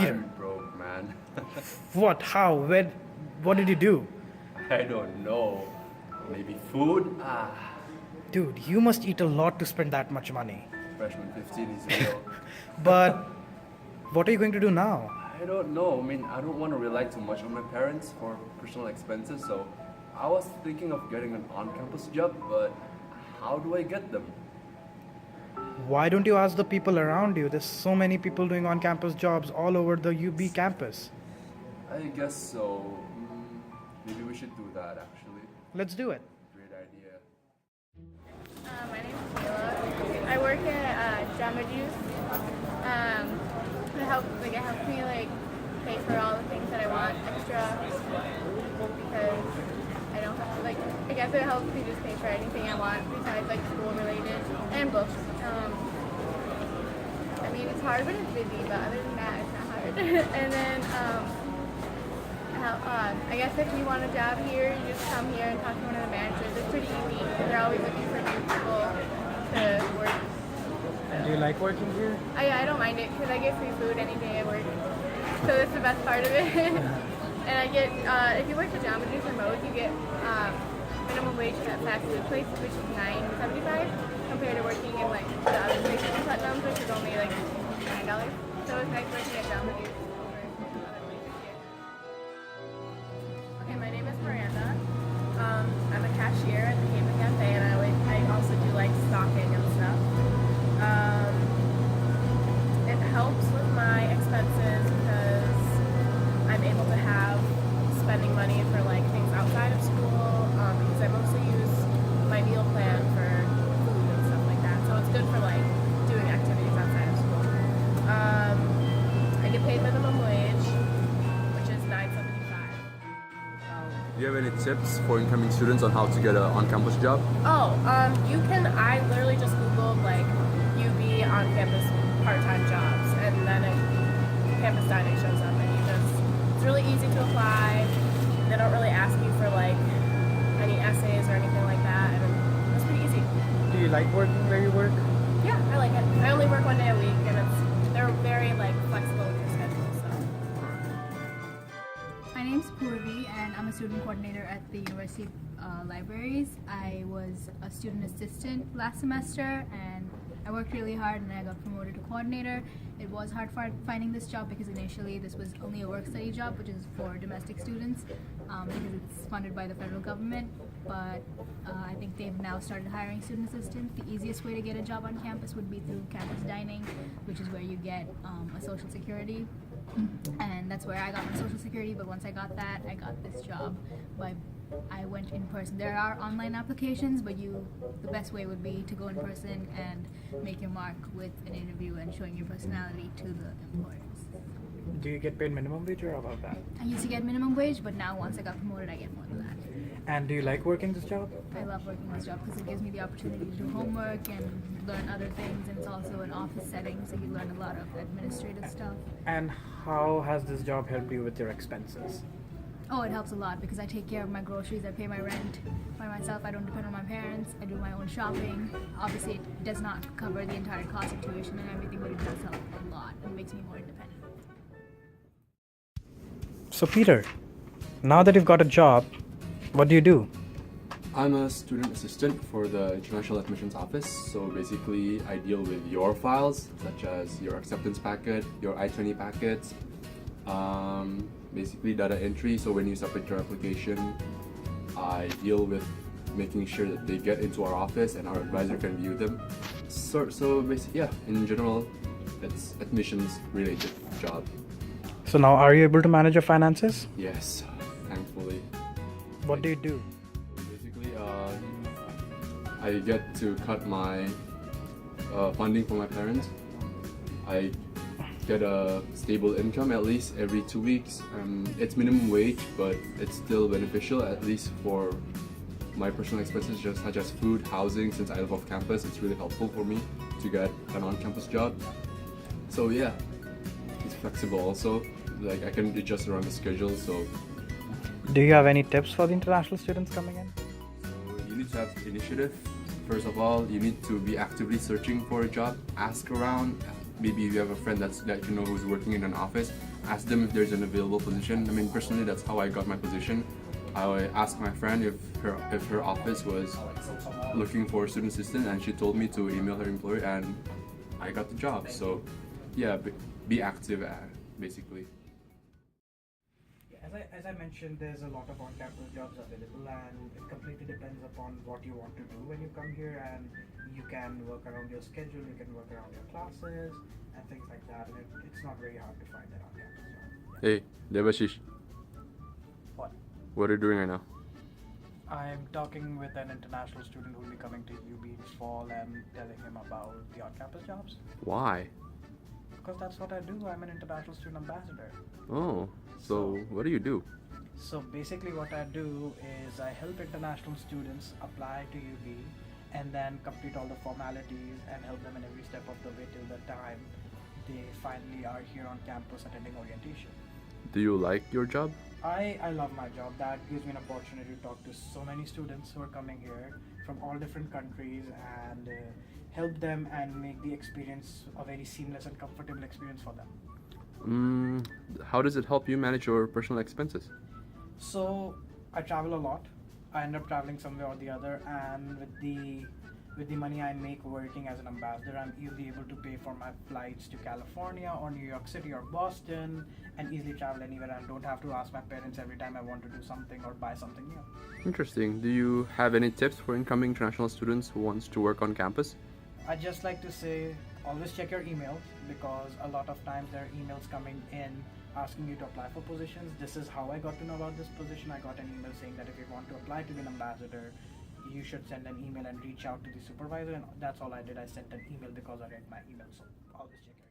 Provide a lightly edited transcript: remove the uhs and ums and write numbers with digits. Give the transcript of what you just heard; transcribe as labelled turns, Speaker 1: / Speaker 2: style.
Speaker 1: Peter.
Speaker 2: I'm broke, man.
Speaker 1: What? How? Where? What did you do?
Speaker 2: I don't know. Maybe food?
Speaker 1: Dude, you must eat a lot to spend that much money.
Speaker 2: Freshman 15 is real.
Speaker 1: But what are you going to do now?
Speaker 2: I don't know. I mean, I don't want to rely too much on my parents for personal expenses, so I was thinking of getting an on-campus job, but how do I get them?
Speaker 1: Why don't you ask the people around you? There's so many people doing on-campus jobs all over the UB campus.
Speaker 2: I guess so. Maybe we should do that, actually.
Speaker 1: Let's do it.
Speaker 2: Great idea.
Speaker 3: My name is Kayla. I work at Drama Juice. It helps me pay for all the things that I want extra because I don't have I guess it helps me just pay for anything I want besides school related and books. I mean it's hard when it's busy, but other than that it's not hard. And then I guess if you want a job here, you just come here and talk to one of the managers. It's pretty easy. They're always looking for new people to work.
Speaker 1: And do you like working here?
Speaker 3: I don't mind it because I get free food any day I work. So that's the best part of it. And I get, if you work at Jamba Juice or Moe's, you get minimum wage at fast food places, which is $9.75, compared to working in the other places in Putnam, which is only $9. So it's nice working at Jamba Juice over other places here.
Speaker 4: Okay, my name is Miranda. I'm a cashier at the Haven Cafe, and I also do stocking and stuff. It helps with my expenses because I'm able to have spending money for things outside of school because I mostly use my meal plan for food and stuff like that. So it's good for doing activities outside of school. I get paid minimum wage, which is $9.75.
Speaker 2: Do you have any tips for incoming students on how to get an on-campus job?
Speaker 4: I literally just Googled UB on-campus part-time jobs, and then campus dining shows up, and it's really easy to apply. They don't really ask you for any essays or anything like that, and it's pretty easy.
Speaker 1: Do you like working where you work?
Speaker 4: Yeah, I like it. I only work 1 day a week, and they're very flexible with your schedule. So.
Speaker 5: My name's Purvi, and I'm a student coordinator at the University Libraries. I was a student assistant last semester, and I worked really hard and I got promoted to coordinator. It was hard finding this job because initially this was only a work study job, which is for domestic students because it's funded by the federal government. But I think they've now started hiring student assistants. The easiest way to get a job on campus would be through campus dining, which is where you get a social security. And that's where I got my social security, but once I got that, I got this job. I went in person. There are online applications, but the best way would be to go in person and make your mark with an interview and showing your personality to the employers.
Speaker 1: Do you get paid minimum wage or above that?
Speaker 5: I used to get minimum wage, but now once I got promoted, I get more than that.
Speaker 1: And do you like working this job?
Speaker 5: I love working this job because it gives me the opportunity to do homework and learn other things, and it's also an office setting, so you learn a lot of administrative stuff.
Speaker 1: And how has this job helped you with your expenses?
Speaker 5: Oh, it helps a lot because I take care of my groceries, I pay my rent by myself, I don't depend on my parents, I do my own shopping. Obviously, it does not cover the entire cost of tuition and everything, but it does help a lot and makes me more independent.
Speaker 1: So Peter, now that you've got a job, what do you do?
Speaker 2: I'm a student assistant for the International Admissions Office, so basically I deal with your files, such as your acceptance packet, your I-20 packets, basically data entry. So when you submit your application, I deal with making sure that they get into our office and our advisor can view them. So basically, yeah, in general, it's admissions related job.
Speaker 1: So now are you able to manage your finances?
Speaker 2: Yes, thankfully.
Speaker 1: What do you do?
Speaker 2: Basically, I get to cut my funding from my parents. I get a stable income at least every 2 weeks. It's minimum wage, but it's still beneficial, at least for my personal expenses, such as food, housing. Since I live off campus, it's really helpful for me to get an on-campus job. So yeah, it's flexible also. I can adjust around the schedule. So.
Speaker 1: Do you have any tips for the international students coming in?
Speaker 2: So you need to have initiative. First of all, you need to be actively searching for a job. Ask around. Maybe if you have a friend that you know who's working in an office, ask them if there's an available position. I mean, personally, that's how I got my position. I asked my friend if her office was looking for a student assistant, and she told me to email her employer, and I got the job. So, yeah, be active, basically.
Speaker 1: As I mentioned, there's a lot of on-campus jobs available, and it completely depends upon what you want to do when you come here. And you can work around your schedule, you can work around your classes, and things like that. And it's not very hard to find that on-campus job.
Speaker 2: Hey, Devashish,
Speaker 1: What?
Speaker 2: what are you doing right now?
Speaker 1: I'm talking with an international student who will be coming to UB in fall and telling him about the on-campus jobs.
Speaker 2: Why?
Speaker 1: Because that's what I do. I'm an international student ambassador.
Speaker 2: Oh, so what do you do?
Speaker 1: So basically what I do is I help international students apply to UB and then complete all the formalities and help them in every step of the way till the time they finally are here on campus attending orientation.
Speaker 2: Do you like your job?
Speaker 1: I love my job. That gives me an opportunity to talk to so many students who are coming here from all different countries and help them and make the experience a very seamless and comfortable experience for them.
Speaker 2: How does it help you manage your personal expenses?
Speaker 1: So I travel a lot. I end up traveling somewhere or the other, and with the money I make working as an ambassador, I'm easily able to pay for my flights to California or New York City or Boston and easily travel anywhere. I don't have to ask my parents every time I want to do something or buy something new.
Speaker 2: Interesting. Do you have any tips for incoming international students who wants to work on campus?
Speaker 1: I just like to say always check your emails, because a lot of times there are emails coming in asking you to apply for positions. This is how I got to know about this position. I got an email saying that if you want to apply to be an ambassador, you should send an email and reach out to the supervisor, and that's all I did. I sent an email because I read my email. So always check your